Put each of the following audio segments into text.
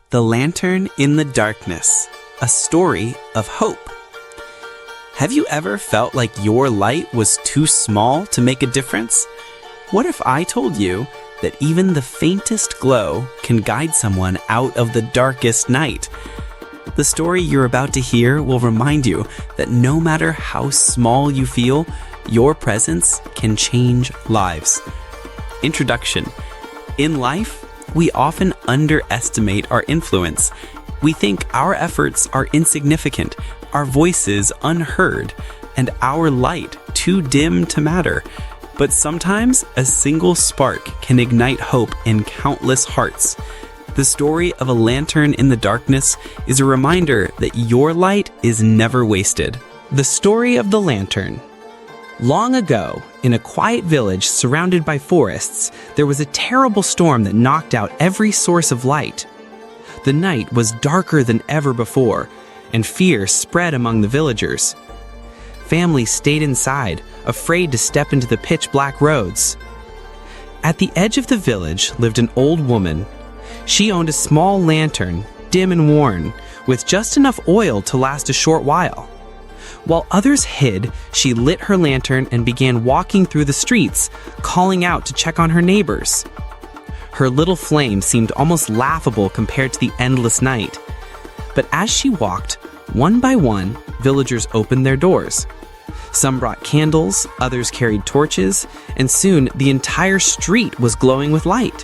The Lantern in the Darkness, a story of hope. Have you ever felt like your light was too small to make a difference? What if I told you that even the faintest glow can guide someone out of the darkest night? The story you're about to hear will remind you that no matter how small you feel, your presence can change lives. Introduction. In life, we often underestimate our influence. We think our efforts are insignificant, our voices unheard, and our light too dim to matter. But sometimes a single spark can ignite hope in countless hearts. The story of a lantern in the darkness is a reminder that your light is never wasted. The story of the lantern. Long ago, in a quiet village surrounded by forests, there was a terrible storm that knocked out every source of light. The night was darker than ever before, and fear spread among the villagers. Families stayed inside, afraid to step into the pitch-black roads. At the edge of the village lived an old woman. She owned a small lantern, dim and worn, with just enough oil to last a short while. While others hid, she lit her lantern and began walking through the streets, calling out to check on her neighbors. Her little flame seemed almost laughable compared to the endless night. But as she walked, one by one, villagers opened their doors. Some brought candles, others carried torches, and soon the entire street was glowing with light.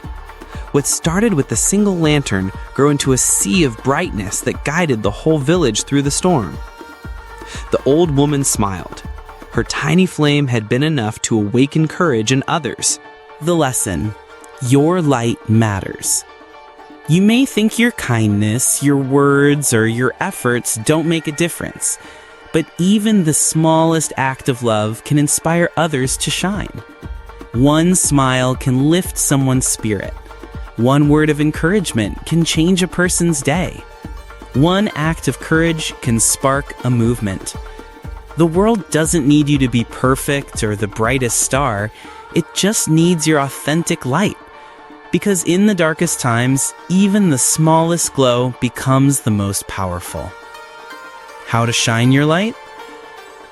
What started with a single lantern grew into a sea of brightness that guided the whole village through the storm. The old woman smiled. Her tiny flame had been enough to awaken courage in others. The lesson: your light matters. You may think your kindness, your words, or your efforts don't make a difference, but even the smallest act of love can inspire others to shine. One smile can lift someone's spirit. One word of encouragement can change a person's day. One act of courage can spark a movement. The world doesn't need you to be perfect or the brightest star. It just needs your authentic light. Because in the darkest times, even the smallest glow becomes the most powerful. How to shine your light?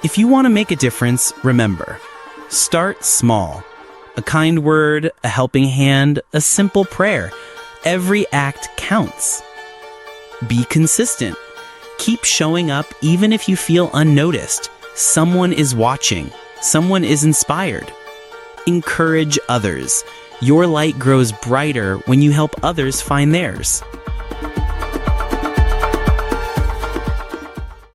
If you want to make a difference, remember, start small. A kind word, a helping hand, a simple prayer. Every act counts. Be consistent. Keep showing up even if you feel unnoticed. Someone is watching. Someone is inspired. Encourage others. Your light grows brighter when you help others find theirs.